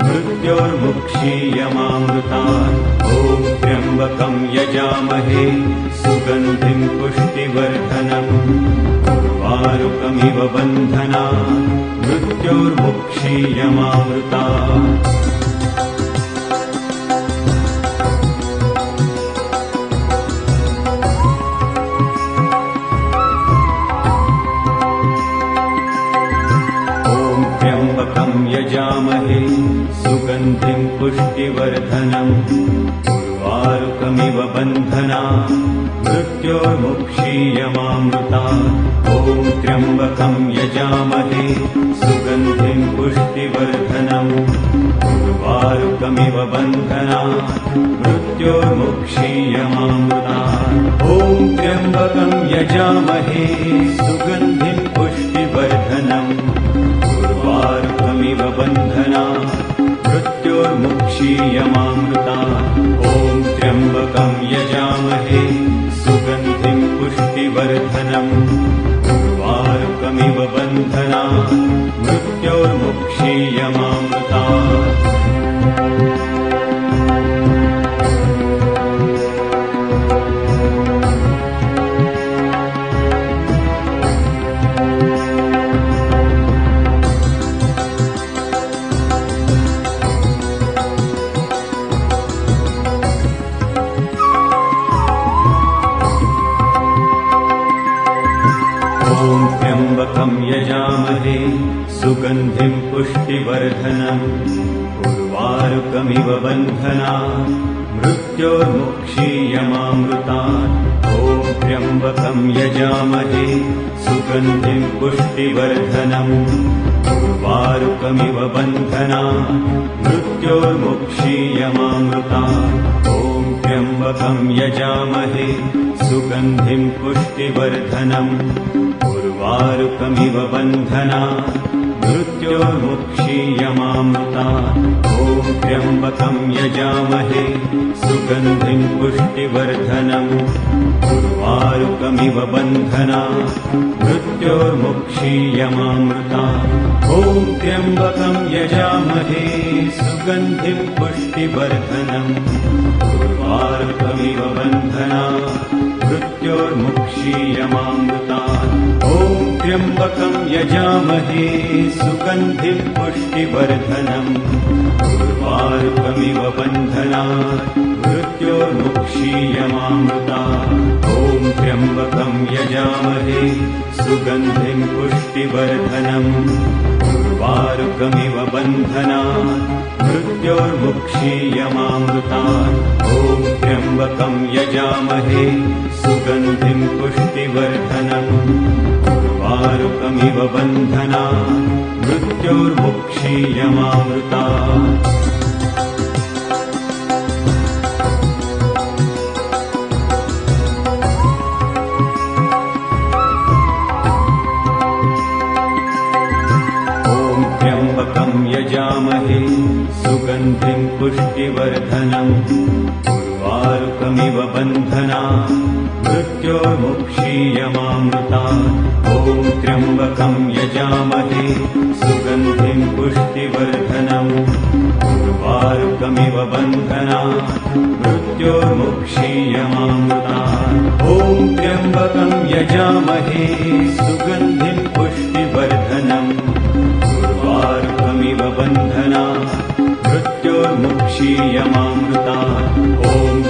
मृत्योर्मुक्षीयमामृतात् ॐ त्र्यम्बकं यजामहे सुगन्धिं पुष्टिवर्धनम् उर्वारुकमिव बन्धनात् मृत्योर्मुक्षीयमामृतात् यजामहे सुगन्धिं पुष्टिवर्धनम् उर्वारुकमिव बन्धनात् मृत्योर्मुक्षीयमामृतात् ॐ त्र्यम्बकं यजामहे सुगन्धिं पुष्टिवर्धनम् उर्वारुकमिव बन्धनात् मृत्योर्मुक्षीयमामृतात् ॐ त्र्यम्बकं यजामहे सुगन्धिं पुष्टिवर्धनम् उर्वारुकमिव बन्धनात् मृत्योर्मुक्षीयमामृतात् ॐ त्र्यम्बकं यजामहे सुगन्धिं पुष्टिवर्धनम् उर्वारुकमिव बन्धनात् मृत्योर्मुक्षीयमामृतात् सुगन्धिं पुष्टिवर्धनम् उर्वारुकमिव बन्धनात् मृत्योर्मुक्षीयमामृतात् ॐ त्र्यम्बकं यजामहे सुगन्धिं पुष्टिवर्धनम् उर्वारुकमिव बन्धनात् मृत्योर्मुक्षीयमामृतात् ॐ त्र्यम्बकं यजामहे सुगन्धिं पुष्टिवर्धनम् उर्वारुकमिव बन्धनात् मृत्योर्मुक्षीयमामृतात् ॐ त्र्यम्बकं यजामहे सुगन्धिं पुष्टिवर्धनम् उर्वारुकमिव बन्धनात् मृत्योर्मुक्षीयमामृतात् ॐ त्र्यम्बकं यजामहे सुगन्धिं पुष्टिवर्धनम् उर्वारुकमिव बन्धनात् मृत्योर्मुक्षीयमामृतात् ॐ त्र्यम्बकं यजामहे सुगन्धिं पुष्टिवर्धनम् उर्वारुकमिव बन्धनात् मृत्योर्मुक्षीयमामृतात् ॐ त्र्यम्बकं यजामहे सुगन्धिं पुष्टिवर्धनम् उर्वारुकमिव बन्धनात् मृत्योर्मुक्षीयमामृतात् ॐ त्र्यम्बकं यजामहे सुगन्धिं पुष्टिवर्धनम् उर्वारुकमिव बन्धनात् मृत्योर्मुक्षीयमामृतात् यजामहे सुगन्धिं पुष्टिवर्धनम् उर्वारुकमिव बन्धनात् मृत्योर्मुक्षीयमामृतात् ॐ त्र्यम्बकं यजामहे सुगन्धिं पुष्टिवर्धनम् उर्वारुकमिव बन्धनात् मृत्योर्मुक्षीयमामृतात् ॐ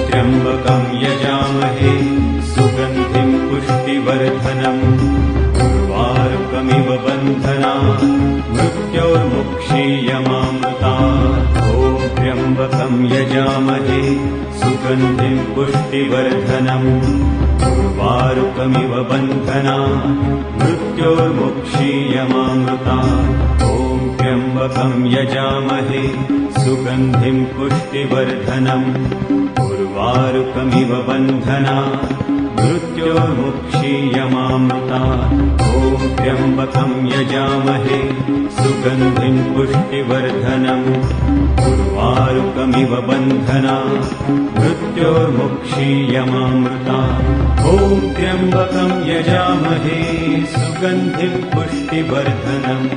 त्र्यम्बकं यजामहे सुगन्धिं पुष्टिवर्धनम् उर्वारुकमिव बन्धनात् मृत्योर्मुक्षीयमामृतात् ॐ त्र्यम्बकं यजामहे सुगन्धिं पुष्टिवर्धनम् उर्वारुकमिव बन्धनात् मृत्योर्मुक्षीयमामृतात् ॐ त्र्यम्बकं यजामहे सुगन्धिं पुष्टिवर्धनम् उर्वारुकमिव बन्धनात् मृत्योर्मुक्षीयमामृतात् ॐ त्र्यम्बकं यजामहे सुगन्धिं पुष्टिवर्धनम् उर्वारुकमिव बन्धनात् मृत्योर्मुक्षीयमामृतात् ॐ त्र्यम्बकं यजामहे सुगन्धिं पुष्टिवर्धनम् उर्वारुकमिव बन्धनात् मृत्योर्मुक्षीयमामृतात् ॐ त्र्यम्बकं यजामहे सुगन्धिं पुष्टिवर्धनम्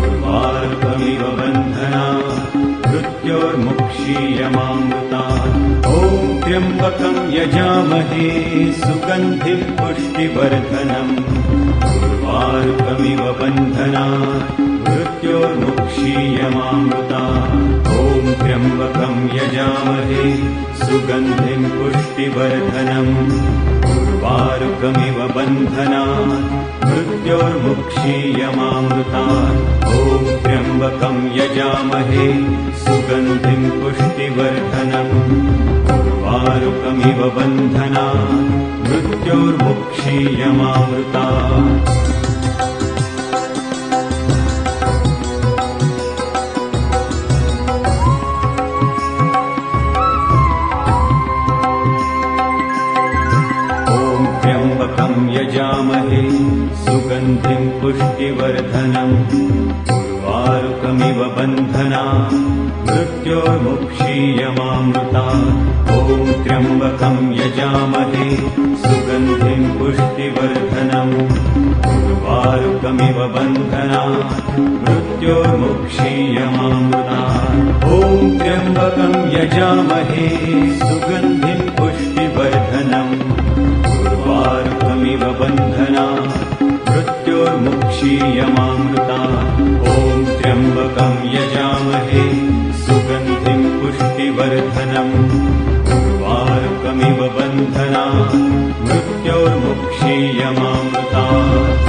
उर्वारुकमिव बन्धनात् मृत्योर्मुक्षीयमामृतात् ॐ त्र्यम्बकं यजामहे सुगन्धिं पुष्टिवर्धनम् उर्वारुकमिव बन्धनात् मृत्योर्मुक्षीयमामृतात् ॐ त्र्यम्बकं यजामहे सुगन्धिं पुष्टिवर्धनम् उर्वारुकमिव बन्धनात् मृत्योर्मुक्षीयमामृतात् ॐ त्र्यम्बकं यजामहे सुगन्धिं पुष्टिवर्धनम् उर्वारुकमिव बन्धनात् मृत्योर्मुक्षीयमामृतात् यजामहे सुगन्धिं पुष्टिवर्धनम् उर्वारुकमिव बन्धनात् मृत्योर्मुक्षीयमामृतात् ॐ त्र्यम्बकं यजामहे सुगन्धिं पुष्टिवर्धनम् उर्वारुकमिव बन्धनात् मृत्योर्मुक्षीयमामृतात् ॐ त्र्यम्बकं यजामहे सुगन्धिं पुष्टिवर्धनम् उर्वारुकमिव बन्धनात् मृत्योर्मुक्षीयमामृतात् ॐ त्र्यम्बकं यजामहे सुगन्धिं पुष्टिवर्धनम् उर्वारुकमिव बन्धनात् मृत्योर्मुक्षीयमामृतात्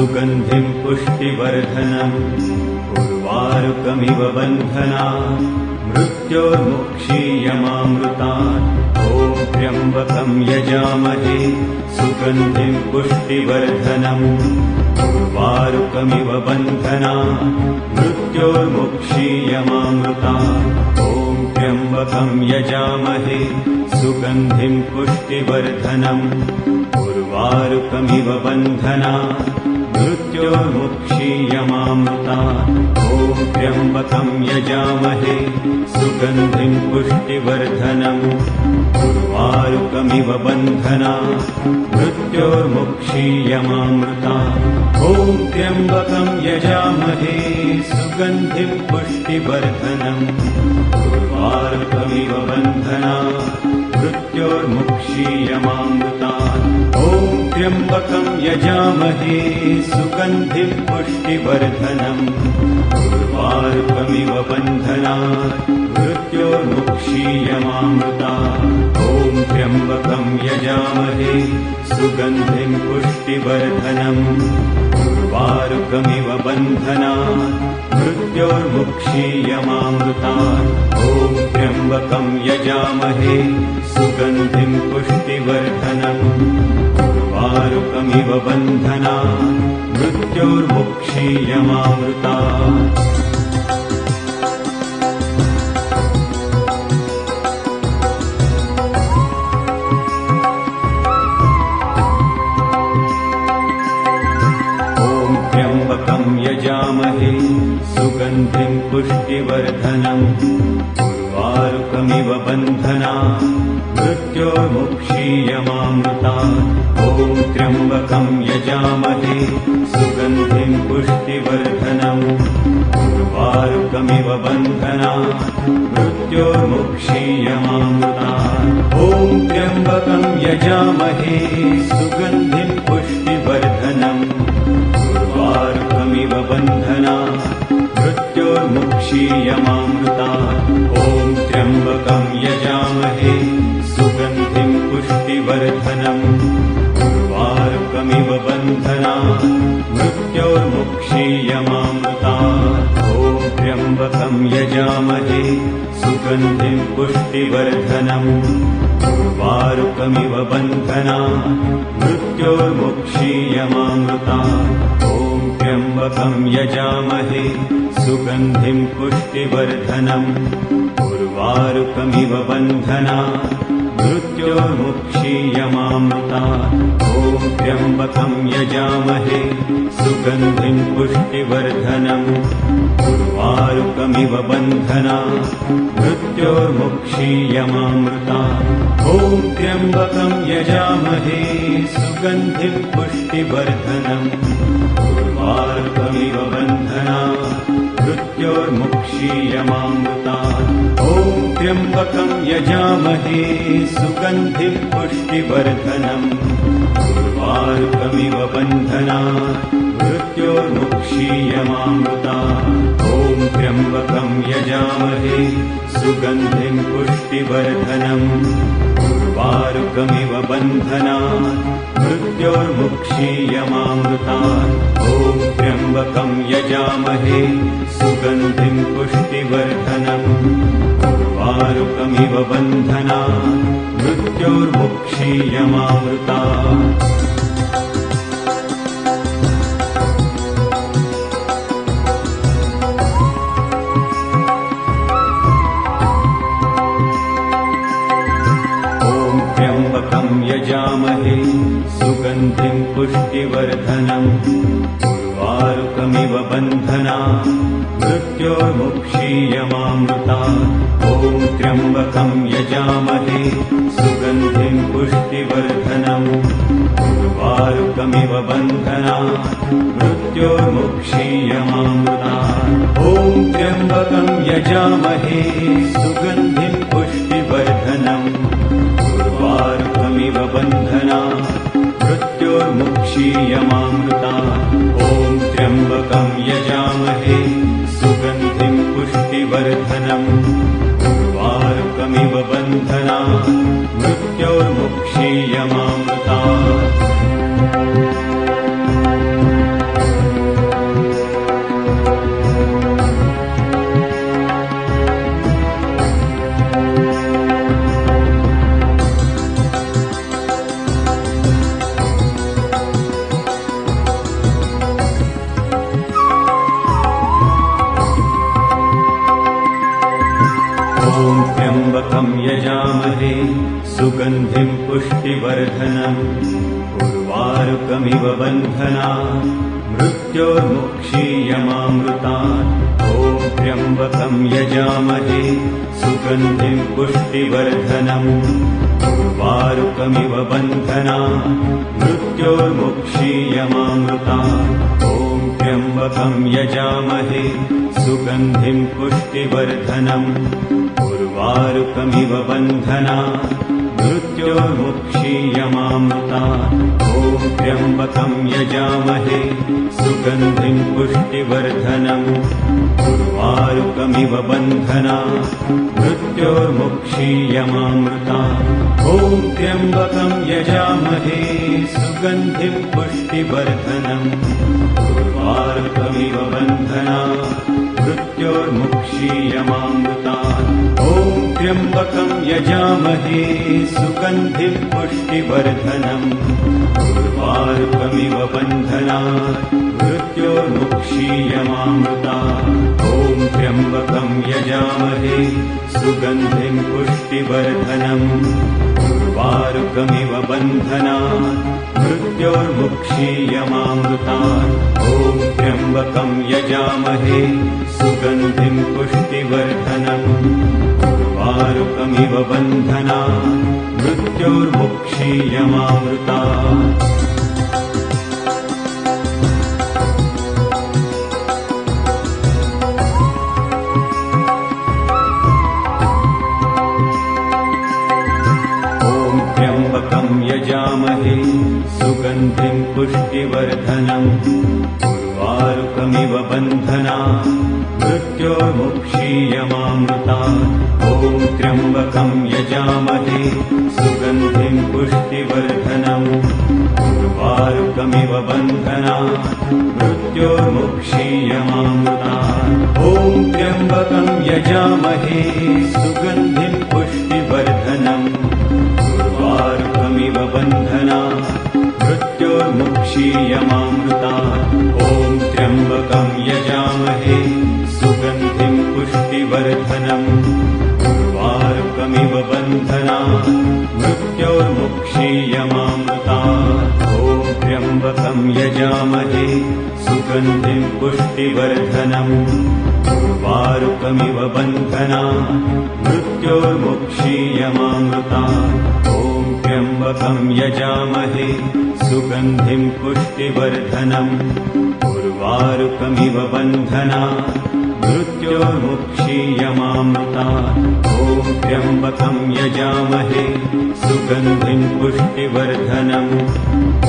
सुगन्धिं पुष्टिवर्धनम् उर्वारुकमिव बन्धनात् मृत्योर्मुक्षीयमामृतात् ॐ त्र्यम्बकं यजामहे सुगन्धिं पुष्टिवर्धनम् उर्वारुकमिव बन्धनात् मृत्योर्मुक्षीयमामृतात् ॐ त्र्यम्बकं यजामहे सुगन्धिं पुष्टिवर्धनम् उर्वारुकमिव बन्धनात् मृत्योर्मुक्षीयमामृतात् ॐ त्र्यम्बकं यजामहे सुगन्धिं पुष्टिवर्धनम् उर्वारुकमिव बन्धनात् मृत्योर्मुक्षीयमामृतात् ॐ त्र्यम्बकं यजामहे सुगन्धिं पुष्टिवर्धनम् उर्वारुकमिव बन्धनात् मृत्योर्मुक्षीयमामृतात् ॐ त्र्यम्बकं यजामहे सुगन्धिं पुष्टिवर्धनम् उर्वारुकमिव बन्धनात् मृत्योर्मुक्षीयमामृतात् ॐ त्र्यम्बकं यजामहे सुगन्धिं पुष्टिवर्धनम् उर्वारुकमिव बन्धनात् मृत्योर्मुक्षीयमामृतात् ॐ त्र्यम्बकं यजामहे सुगन्धिं पुष्टिवर्धनम् उर्वारुकमिव बन्धनात् मृत्योर्मुक्षीयमामृतात् यजामहे सुगन्धिं पुष्टिवर्धनम् उर्वारुकमिव बन्धनात् मृत्योर्मुक्षीयमामृतात् ॐ त्र्यम्बकं यजामहे सुगन्धिं पुष्टिवर्धनम् उर्वारुकमिव बन्धनात् मृत्योर्मुक्षीयमामृतात् ॐ त्र्यम्बकं यजामहे सुगन्धिं पुष्टिवर्धनम् उर्वारुकमिव बन्धनात् मृत्योर्मुक्षीयमामृतात् ॐ त्र्यम्बकं यजामहे सुगन्धिं पुष्टिवर्धनम् उर्वारुकमिव बन्धनात् मृत्योर्मुक्षीयमामृतात् ॐ त्र्यम्बकं यजामहे सुगन्धिं पुष्टिवर्धनम् उर्वारुकमिव बन्धनात् मृत्योर्मुक्षीयमामृतात् ॐ त्र्यम्बकं यजामहे सुगन्धिं पुष्टिवर्धनम् उर्वारुकमिव बन्धनात् मृत्योर्मुक्षीयमामृतात् ॐ त्र्यम्बकं यजामहे सुगन्धिं पुष्टिवर्धनम् उर्वारुकमिव बन्धनात् मृत्योर्मुक्षीयमामृतात् ॐ त्र्यम्बकं यजामहे सुगन्धिं पुष्टिवर्धनम् उर्वारुकमिव बन्धनात् मृत्योर्मुक्षीयमामृतात् ॐ त्र्यम्बकं यजामहे सुगन्धिं पुष्टिवर्धनम् उर्वारुकमिव बन्धनात् मृत्योर्मुक्षीयमामृतात् ॐ त्र्यम्बकं यजामहे सुगन्धिं पुष्टिवर्धनम् उर्वारुकमिव बन्धनात् मृत्योर्मुक्षीयमामृतात् ॐ त्र्यम्बकं यजामहे सुगन्धिं पुष्टिवर्धनम् उर्वारुकमिव बन्धनात् मृत्योर्मुक्षीयमामृतात् यजामहे सुगन्धिं पुष्टिवर्धनम् उर्वारुकमिव बन्धनात् मृत्योर्मुक्षीयमामृतात् ॐ त्र्यम्बकं यजामहे सुगन्धिं पुष्टिवर्धनम् उर्वारुकमिव बन्धनात् मृत्योर्मुक्षीयमामृतात् ॐ त्र्यम्बकं यजामहे सुगन्धिं पुष्टिवर्धनम् उर्वारुकमिव बन्धनात् मृत्योर्मुक्षीयमामृतात् ॐ त्र्यम्बकं यजामहे सुगन्धिं पुष्टिवर्धनम् उर्वारुकमिव बन्धनात् मृत्योर्मुक्षीयमामृतात् त्र्यम्बकं यजामहे सुगन्धिं पुष्टिवर्धनम् उर्वारुकमिव बन्धनात् मृत्योर्मुक्षीयमामृतात् ॐ त्र्यम्बकं यजामहे सुगन्धिं पुष्टिवर्धनम् उर्वारुकमिव बन्धनात् मृत्योर्मुक्षीयमामृतात् ॐ त्र्यम्बकं यजामहे सुगन्धिं पुष्टिवर्धनम् उर्वारुकमिव बन्धनात् मृत्योर्मुक्षीयमामृतात् ॐ त्र्यम्बकं यजामहे सुगन्धिं पुष्टिवर्धनम् उर्वारुकमिव बन्धनात् मृत्योर्मुक्षीयमामृतात् ॐ त्र्यम्बकं यजामहे सुगन्धिं पुष्टिवर्धनम् उर्वारुकमिव बन्धनात् मृत्योर्मुक्षीयमामृतात् ॐ त्र्यम्बकं यजामहे सुगन्धिं पुष्टिवर्धनम् उर्वारुकमिव बन्धनात् मृत्योर्मुक्षीयमामृतात् ॐ त्र्यम्बकं यजामहे सुगन्धिं पुष्टिवर्धनम् उर्वारुकमिव बन्धनात् मृत्योर्मुक्षीयमामृतात् ॐ त्र्यम्बकं यजामहे सुगन्धिं पुष्टिवर्धनम् उर्वारुकमिव बन्धनात् मृत्योर्मुक्षीयमामृतात् यजामहे सुगन्धिं पुष्टिवर्धनम् उर्वारुकमिव बन्धनात् मृत्योर्मुक्षीयमामृतात् ॐ त्र्यम्बकं यजामहे सुगन्धिं पुष्टिवर्धनम् उर्वारुकमिव बन्धनात् मृत्योर्मुक्षीयमामृतात् ॐ त्र्यम्बकं यजामहे सुगन्धिं पुष्टिवर्धनम् उर्वारुकमिव बन्धनात् मृत्योर्मुक्षीयमामृतात् ॐ त्र्यम्बकं यजामहे सुगन्धिं पुष्टिवर्धनम् उर्वारुकमिव बन्धनात् मृत्योर्मुक्षीयमामृतात् ॐ त्र्यम्बकं यजामहे सुगन्धिं पुष्टिवर्धनम् उर्वारुकमिव बन्धनात् मृत्योर्मुक्षीयमामृतात् ॐ त्र्यम्बकं यजामहे सुगन्धिं पुष्टिवर्धनम् उर्वारुकमिव बन्धनात् मृत्योर्मुक्षीयमामृतात् ॐ त्र्यम्बकं यजामहे सुगन्धिं पुष्टिवर्धनम्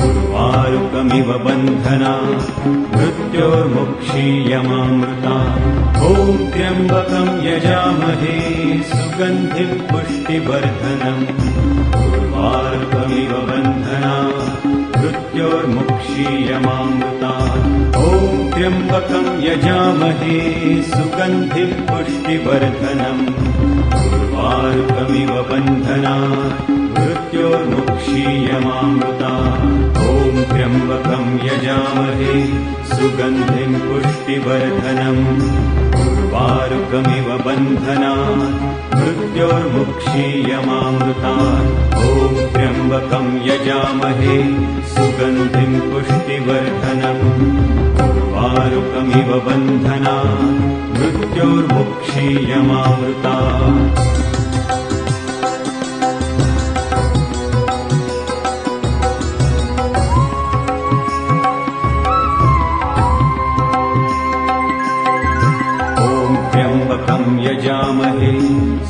उर्वारुकमिव बन्धनात् मृत्योर्मुक्षीयमामृतात् ॐ त्र्यम्बकं यजामहे सुगन्धिं पुष्टिवर्धनम् उर्वारुकमिव बन्धनात् मृत्योर्मुक्षीयमामृतात् ॐ त्र्यम्बकं यजामहे सुगन्धिं पुष्टिवर्धनम् उर्वारुकमिव बन्धनात् मृत्योर्मुक्षीयमामृतात् ॐ त्र्यम्बकं यजामहे सुगन्धिं पुष्टिवर्धनम् उर्वारुकमिव बन्धनात् मृत्योर्मुक्षीयमामृतात् ॐ त्र्यम्बकं यजामहे सुगन्धिं पुष्टिवर्धनम् उर्वारुकमिव बन्धनात् मृत्योर्मुक्षीयमामृतात् यजामहे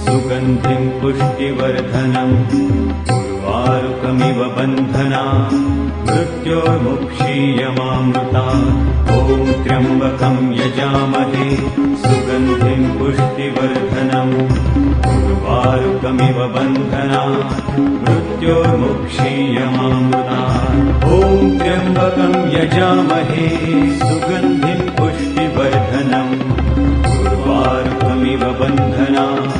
सुगन्धिं पुष्टिवर्धनम् उर्वारुकमिव बन्धनात् मृत्योर्मुक्षीयमामृतात् ॐ त्र्यम्बकं यजामहे सुगन्धिं पुष्टिवर्धनम् उर्वारुकमिव बन्धनात् मृत्योर्मुक्षीयमामृतात् ॐ त्र्यम्बकं यजामहे सुगन्धिं पुष्टिवर्धनम् उर्वारुकमिव बन्धनात्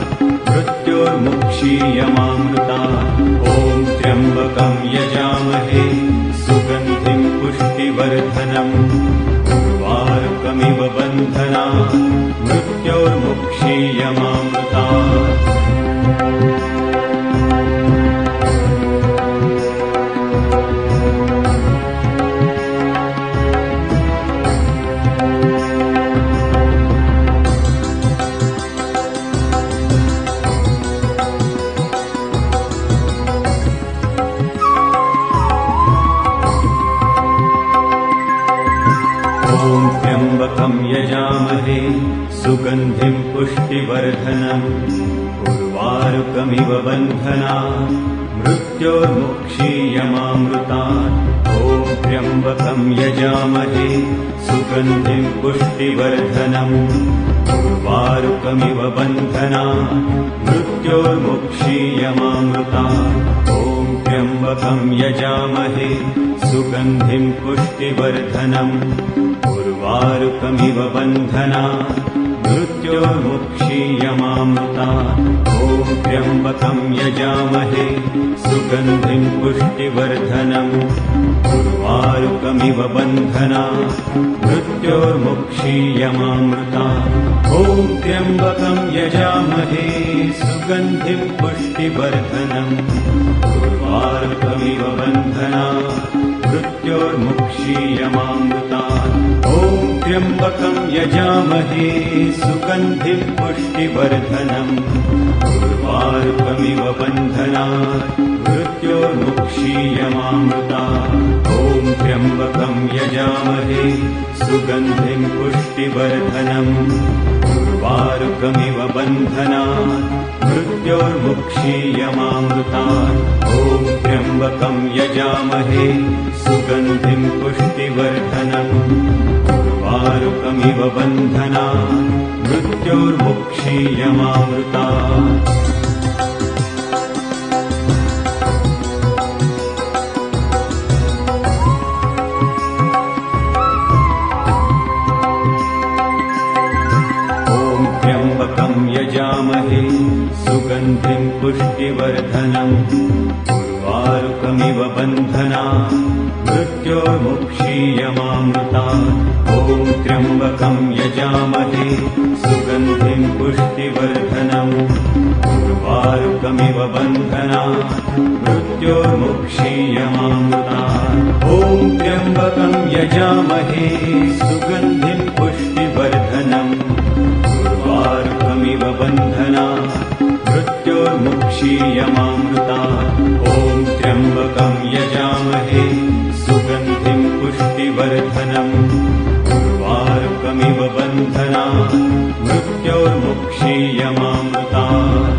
मृत्योर्मुक्षीयमामृतात् ॐ त्र्यम्बकं यजामहे सुगन्धिं पुष्टिवर्धनम् उर्वारुकमिव बन्धनात् मृत्योर्मुक्षीयमामृतात् त्र्यम्बकं यजामहे सुगन्धिं पुष्टिवर्धनम् उर्वारुकमिव बन्धनात् मृत्योर्मुक्षीयमामृतात् ॐ त्र्यम्बकं यजामहे सुगन्धिं पुष्टिवर्धनम् उर्वारुकमिव बन्धनात् मृत्योर्मुक्षीयमामृतात् ॐ त्र्यम्बकं यजामहे सुगन्धिं पुष्टिवर्धनम् उर्वारुकमिव बन्धनात् मृत्योर्मुक्षीयमामृतात् ॐ त्र्यम्बकं यजामहे सुगन्धिं पुष्टिवर्धनम् उर्वारुकमिव बन्धनात् मृत्योर्मुक्षीयमामृतात् ॐ त्र्यम्बकं यजामहे सुगन्धिं पुष्टिवर्धनम् उर्वारुकमिव बन्धनात् मृत्योर्मुक्षीयमामृतात् ॐ त्र्यम्बकं यजामहे सुगन्धिं पुष्टिवर्धनम् उर्वारुकमिव बन्धनात् मृत्योर्मुक्षीयमामृतात् ॐ त्र्यम्बकं यजामहे सुगन्धिं पुष्टिवर्धनम् उर्वारुकमिव बन्धनात् मृत्योर्मुक्षीयमामृतात् ॐ त्र्यम्बकं यजामहे सुगन्धिं पुष्टिवर्धनम् उर्वारुकमिव बन्धनात् मृत्योर्मुक्षीयमामृतात् यजामहे सुगन्धिं पुष्टिवर्धनम् उर्वारुकमिव बन्धनात् मृत्योर्मुक्षीयमामृतात् ॐ त्र्यम्बकं यजामहे सुगन्धिं पुष्टिवर्धनम् उर्वारुकमिव बन्धनात् मृत्योर्मुक्षीयमामृतात् ॐ त्र्यम्बकं यजामहे सुगन्धिं पुष्टिवर्धनम् उर्वारुकमिव बन्धनात् मृत्योर्मुक्षीयमामृतात् ॐ त्र्यम्बकं यजामहे सुगन्धिं पुष्टिवर्धनम् उर्वारुकमिव बन्धनात् मृत्योर्मुक्षीयमामृतात्